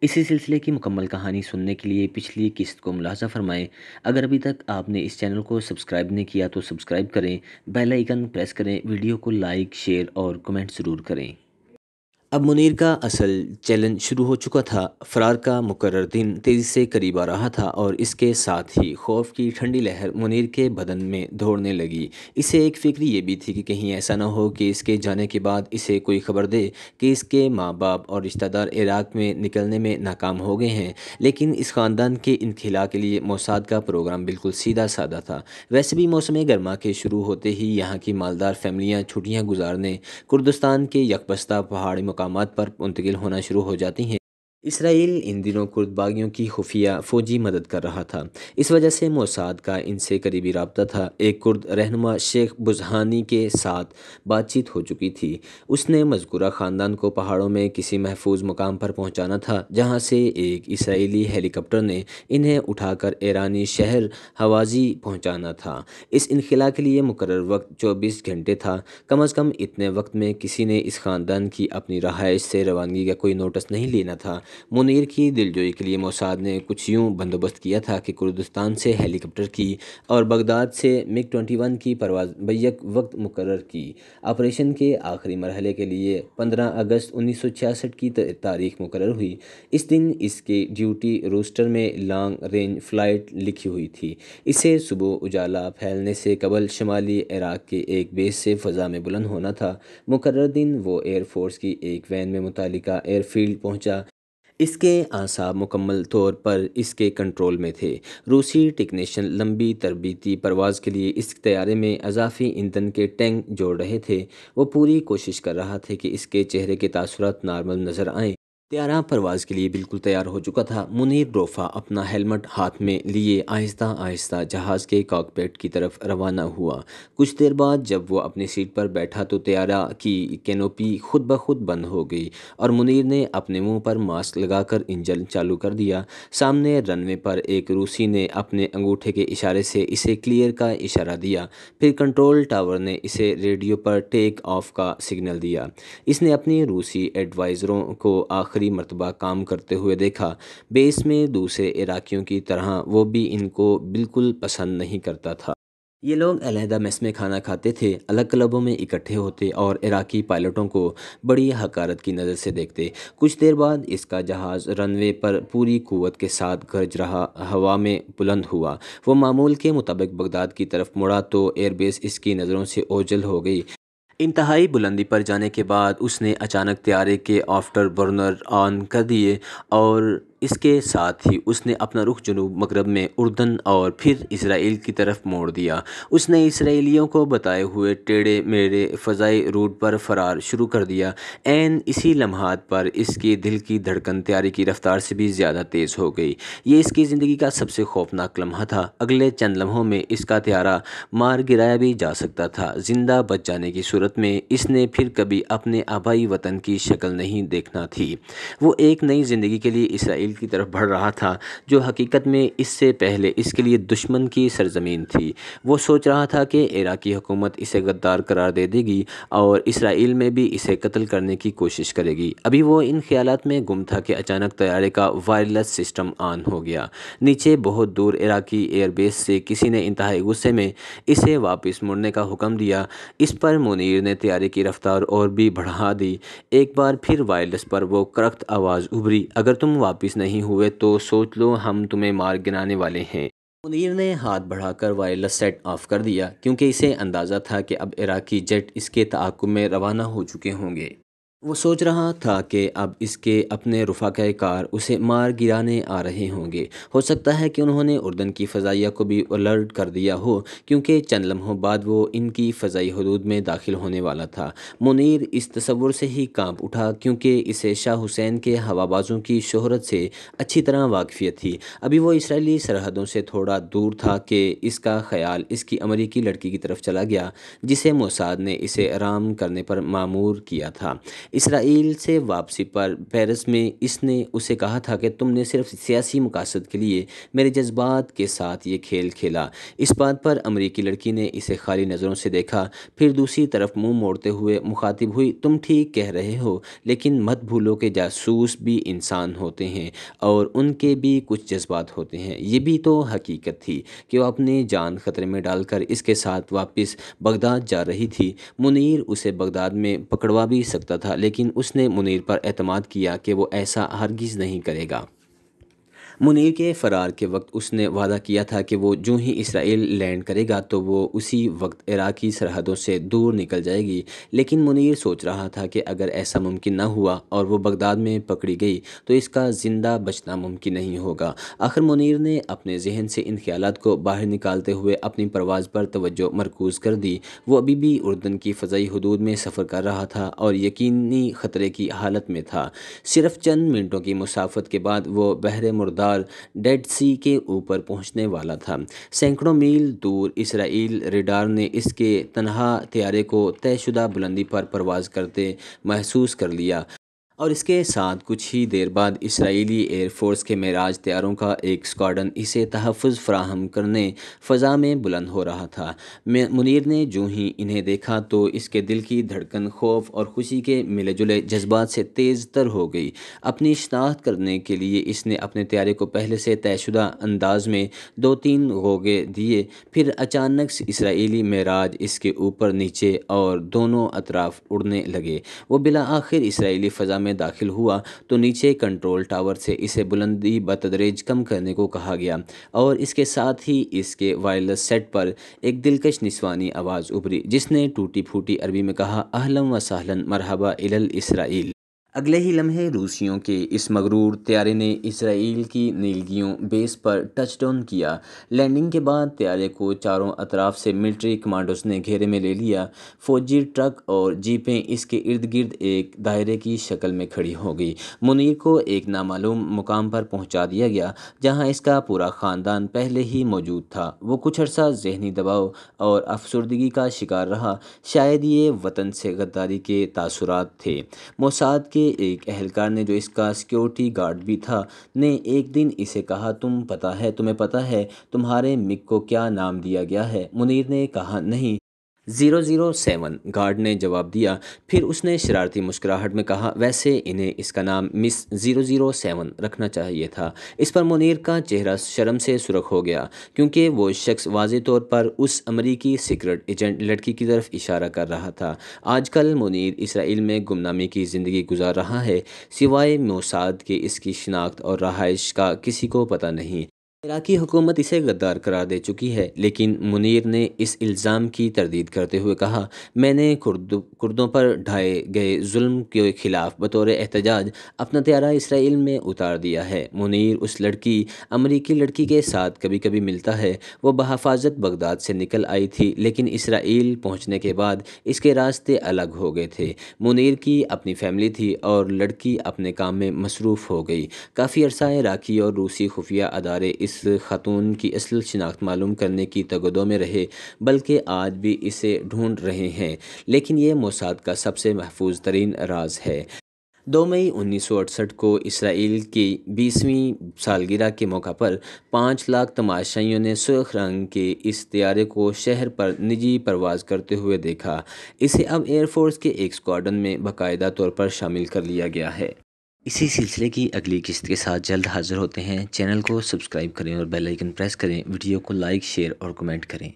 اسی سلسلے کی مکمل کہانی سننے کے لیے پچھلی قسط کو ملاحظہ فرمائیں۔ اگر ابھی تک آپ نے اس چینل کو سبسکرائب نہیں کیا تو سبسکرائب کریں، بیل آئیکن پریس کریں، ویڈیو کو لائک، شیئر اور کمنٹ ضرور کریں۔ اب منیر کا اصل چیلنج شروع ہو چکا تھا۔ فرار کا مقرر دن تیزی سے قریب آ رہا تھا اور اس کے ساتھ ہی خوف کی ٹھنڈی لہر منیر کے بدن میں دوڑنے لگی۔ اسے ایک فکر یہ بھی تھی کہ کہیں ایسا نہ ہو کہ اس کے جانے کے بعد اسے کوئی خبر دے کہ اس کے ماں باپ اور رشتہ دار عراق میں نکلنے میں ناکام ہو گئے ہیں۔ لیکن اس خاندان کے انخلا کے لیے موساد کا پروگرام بالکل سیدھا سادہ تھا۔ ویسے بھی موسم گرما کے شروع ہوتے ہی یہاں کی مالدار فیملیاں چھٹیاں گزارنے کردستان کے یکبستہ پہاڑی مقامات پر منتقل ہونا شروع ہو جاتی ہیں۔ اسرائیل ان دنوں کرد باغیوں کی خفیہ فوجی مدد کر رہا تھا۔ اس وجہ سے موساد کا ان سے قریبی رابطہ تھا۔ ایک کرد رہنما شیخ بزہانی کے ساتھ بات چیت ہو چکی تھی۔ اس نے مذکورہ خاندان کو پہاڑوں میں کسی محفوظ مقام پر پہنچانا تھا جہاں سے ایک اسرائیلی ہیلی کاپٹر نے انہیں اٹھا کر ایرانی شہر حوازی پہنچانا تھا۔ اس انخلا کے لیے مقرر وقت 24 گھنٹے تھا۔ کم از کم اتنے وقت میں کسی نے اس خاندان کی اپنی رہائش سے روانگی کا کوئی نوٹس نہیں لینا تھا۔ منیر کی دلجوئی کے لیے موساد نے کچھ یوں بندوبست کیا تھا کہ کردستان سے ہیلی کاپٹر کی اور بغداد سے MiG 21 کی پرواز بیک وقت مقرر کی۔ آپریشن کے آخری مرحلے کے لیے 15 اگست 1966 کی تاریخ مقرر ہوئی۔ اس دن اس کے ڈیوٹی روسٹر میں لانگ رینج فلائٹ لکھی ہوئی تھی۔ اسے صبح اجالا پھیلنے سے قبل شمالی عراق کے ایک بیس سے فضا میں بلند ہونا تھا۔ مقرر دن وہ ایئر فورس کی ایک وین میں متعلقہ ایئر فیلڈ پہنچا۔ اس کے اعصاب مکمل طور پر اس کے کنٹرول میں تھے۔ روسی ٹیکنیشین لمبی تربیتی پرواز کے لیے اس طیارے میں اضافی ایندھن کے ٹینک جوڑ رہے تھے۔ وہ پوری کوشش کر رہا تھا کہ اس کے چہرے کے تاثرات نارمل نظر آئیں۔ طیارہ پرواز کے لیے بالکل تیار ہو چکا تھا۔ منیر روفا اپنا ہیلمٹ ہاتھ میں لیے آہستہ آہستہ جہاز کے کاکپٹ کی طرف روانہ ہوا۔ کچھ دیر بعد جب وہ اپنی سیٹ پر بیٹھا تو طیارہ کی کینوپی خود بخود بند ہو گئی اور منیر نے اپنے منہ پر ماسک لگا کر انجن چالو کر دیا۔ سامنے رن وے پر ایک روسی نے اپنے انگوٹھے کے اشارے سے اسے کلیئر کا اشارہ دیا۔ پھر کنٹرول ٹاور نے اسے ریڈیو پر ٹیک آف کا سگنل دیا۔ اس نے اپنی روسی ایڈوائزروں کو آخری مرتبہ کام کرتے ہوئے دیکھا۔ بیس میں دوسرے عراقیوں کی طرح وہ بھی ان کو بالکل پسند نہیں کرتا تھا۔ یہ لوگ علیحدہ میس میں کھانا کھاتے تھے، الگ کلبوں میں اکٹھے ہوتے اور عراقی پائلٹوں کو بڑی حقارت کی نظر سے دیکھتے۔ کچھ دیر بعد اس کا جہاز رن وے پر پوری قوت کے ساتھ گرج رہا ہوا میں بلند ہوا۔ وہ معمول کے مطابق بغداد کی طرف مڑا تو ایئر بیس اس کی نظروں سے اوجھل ہو گئی۔ انتہائی بلندی پر جانے کے بعد اس نے اچانک طیارے کے آفٹر برنر آن کر دیے اور اس کے ساتھ ہی اس نے اپنا رخ جنوب مغرب میں اردن اور پھر اسرائیل کی طرف موڑ دیا۔ اس نے اسرائیلیوں کو بتائے ہوئے ٹیڑھے میڑھے فضائی روٹ پر فرار شروع کر دیا۔ عین اسی لمحات پر اس کے دل کی دھڑکن طیارے کی رفتار سے بھی زیادہ تیز ہو گئی۔ یہ اس کی زندگی کا سب سے خوفناک لمحہ تھا۔ اگلے چند لمحوں میں اس کا طیارہ مار گرایا بھی جا سکتا تھا۔ زندہ بچ جانے کی صورت میں اس نے پھر کبھی اپنے آبائی وطن کی شکل نہیں دیکھنا تھی۔ وہ ایک نئی زندگی کے لیے اسرائیل کی طرف بڑھ رہا تھا جو حقیقت میں اس سے پہلے اس کے لیے دشمن کی سرزمین تھی۔ وہ سوچ رہا تھا کہ عراقی حکومت اسے غدار قرار دے دے گی اور اسرائیل میں بھی اسے قتل کرنے کی کوشش کرے گی۔ ابھی وہ ان خیالات میں گم تھا کہ اچانک طیارے کا وائرلیس سسٹم آن ہو گیا۔ نیچے بہت دور عراقی ایئر بیس سے کسی نے انتہائی غصے میں اسے واپس مڑنے کا حکم دیا۔ اس پر منیر نے طیارے کی رفتار اور بھی بڑھا دی۔ ایک بار پھر وائرلیس پر وہ کرخت آواز ابھری، اگر تم واپس نہیں ہوئے تو سوچ لو ہم تمہیں مار گرانے والے ہیں۔ منیر نے ہاتھ بڑھا کر وائرلیس سیٹ آف کر دیا کیونکہ اسے اندازہ تھا کہ اب عراقی جیٹ اس کے تعاقب میں روانہ ہو چکے ہوں گے۔ وہ سوچ رہا تھا کہ اب اس کے اپنے رفقائے کار اسے مار گرانے آ رہے ہوں گے۔ ہو سکتا ہے کہ انہوں نے اردن کی فضائیہ کو بھی الرٹ کر دیا ہو کیونکہ چند لمحوں بعد وہ ان کی فضائی حدود میں داخل ہونے والا تھا۔ منیر اس تصور سے ہی کانپ اٹھا کیونکہ اسے شاہ حسین کے ہوا بازوں کی شہرت سے اچھی طرح واقفیت تھی۔ ابھی وہ اسرائیلی سرحدوں سے تھوڑا دور تھا کہ اس کا خیال اس کی امریکی لڑکی کی طرف چلا گیا جسے موساد نے اسے آرام کرنے پر مامور کیا تھا۔ اسرائیل سے واپسی پر پیرس میں اس نے اسے کہا تھا کہ تم نے صرف سیاسی مقاصد کے لیے میرے جذبات کے ساتھ یہ کھیل کھیلا۔ اس بات پر امریکی لڑکی نے اسے خالی نظروں سے دیکھا، پھر دوسری طرف منہ موڑتے ہوئے مخاطب ہوئی، تم ٹھیک کہہ رہے ہو، لیکن مت بھولو کہ جاسوس بھی انسان ہوتے ہیں اور ان کے بھی کچھ جذبات ہوتے ہیں۔ یہ بھی تو حقیقت تھی کہ وہ اپنی جان خطرے میں ڈال کر اس کے ساتھ واپس بغداد جا رہی تھی۔ منیر اسے بغداد میں پکڑوا بھی سکتا تھا، لیکن اس نے منیر پر اعتماد کیا کہ وہ ایسا ہرگز نہیں کرے گا۔ منیر کے فرار کے وقت اس نے وعدہ کیا تھا کہ وہ جو ہی اسرائیل لینڈ کرے گا تو وہ اسی وقت عراقی سرحدوں سے دور نکل جائے گی، لیکن منیر سوچ رہا تھا کہ اگر ایسا ممکن نہ ہوا اور وہ بغداد میں پکڑی گئی تو اس کا زندہ بچنا ممکن نہیں ہوگا۔ آخر منیر نے اپنے ذہن سے ان خیالات کو باہر نکالتے ہوئے اپنی پرواز پر توجہ مرکوز کر دی۔ وہ ابھی بھی اردن کی فضائی حدود میں سفر کر رہا تھا اور یقینی خطرے کی حالت میں تھا۔ صرف چند منٹوں کی مسافت کے بعد وہ بحر مردار ڈیڈ سی کے اوپر پہنچنے والا تھا۔ سینکڑوں میل دور اسرائیل ریڈار نے اس کے تنہا طیارے کو طے شدہ بلندی پر پرواز کرتے محسوس کر لیا، اور اس کے ساتھ کچھ ہی دیر بعد اسرائیلی ایئر فورس کے معراج طیاروں کا ایک اسکواڈرن اسے تحفظ فراہم کرنے فضا میں بلند ہو رہا تھا۔ منیر نے جو ہی انہیں دیکھا تو اس کے دل کی دھڑکن خوف اور خوشی کے ملے جلے جذبات سے تیز تر ہو گئی۔ اپنی شناخت کرنے کے لیے اس نے اپنے طیارے کو پہلے سے طے شدہ انداز میں 2-3 غوغے دیے، پھر اچانک سے اسرائیلی معراج اس کے اوپر نیچے اور دونوں اطراف اڑنے لگے۔ وہ بالآخر اسرائیلی فضا میں داخل ہوا تو نیچے کنٹرول ٹاور سے اسے بلندی بتدریج کم کرنے کو کہا گیا، اور اس کے ساتھ ہی اس کے وائرلیس سیٹ پر ایک دلکش نسوانی آواز ابھری جس نے ٹوٹی پھوٹی عربی میں کہا، اہلا و سہلا مرحبا الی اسرائیل۔ اگلے ہی لمحے روسیوں کے اس مغرور طیارے نے اسرائیل کی نیلگیوں بیس پر ٹچ ڈاؤن کیا۔ لینڈنگ کے بعد طیارے کو چاروں اطراف سے ملٹری کمانڈوز نے گھیرے میں لے لیا۔ فوجی ٹرک اور جیپیں اس کے ارد گرد ایک دائرے کی شکل میں کھڑی ہو گئی۔ منیر کو ایک نامعلوم مقام پر پہنچا دیا گیا جہاں اس کا پورا خاندان پہلے ہی موجود تھا۔ وہ کچھ عرصہ ذہنی دباؤ اور افسردگی کا شکار رہا، شاید یہ وطن سے غداری کے تاثرات تھے۔ موساد کے ایک اہلکار نے جو اس کا سیکیورٹی گارڈ بھی تھا نے ایک دن اسے کہا، تمہیں پتہ ہے تمہارے مگ کو کیا نام دیا گیا ہے؟ منیر نے کہا، نہیں۔ 007 گارڈ نے جواب دیا۔ پھر اس نے شرارتی مسکراہٹ میں کہا، ویسے انہیں اس کا نام مس 007 رکھنا چاہیے تھا۔ اس پر منیر کا چہرہ شرم سے سرخ ہو گیا کیونکہ وہ شخص واضح طور پر اس امریکی سیکرٹ ایجنٹ لڑکی کی طرف اشارہ کر رہا تھا۔ آج کل منیر اسرائیل میں گمنامی کی زندگی گزار رہا ہے، سوائے موساد کے اس کی شناخت اور رہائش کا کسی کو پتہ نہیں۔ عراقی حکومت اسے غدار قرار دے چکی ہے، لیکن منیر نے اس الزام کی تردید کرتے ہوئے کہا، میں نے کردوں پر ڈھائے گئے ظلم کے خلاف بطور احتجاج اپنا طیارہ اسرائیل میں اتار دیا ہے۔ منیر اس امریکی لڑکی کے ساتھ کبھی کبھی ملتا ہے، وہ بحفاظت بغداد سے نکل آئی تھی، لیکن اسرائیل پہنچنے کے بعد اس کے راستے الگ ہو گئے تھے۔ منیر کی اپنی فیملی تھی اور لڑکی اپنے کام میں مصروف ہو گئی۔ کافی عرصہ عراقی اور روسی خفیہ ادارے اس خاتون کی اصل شناخت معلوم کرنے کی تگدوں میں رہے، بلکہ آج بھی اسے ڈھونڈ رہے ہیں، لیکن یہ موساد کا سب سے محفوظ ترین راز ہے۔ 2 مئی 1968 کو اسرائیل کی 20ویں سالگرہ کے موقع پر 5 لاکھ تماشائیوں نے سرخ رنگ کے اس طیارے کو شہر پر نجی پرواز کرتے ہوئے دیکھا۔ اسے اب ایئر فورس کے ایک اسکواڈرن میں باقاعدہ طور پر شامل کر لیا گیا ہے۔ اسی سلسلے کی اگلی قسط کے ساتھ جلد حاضر ہوتے ہیں۔ چینل کو سبسکرائب کریں اور بیل آئیکن پریس کریں، ویڈیو کو لائک، شیئر اور کمنٹ کریں۔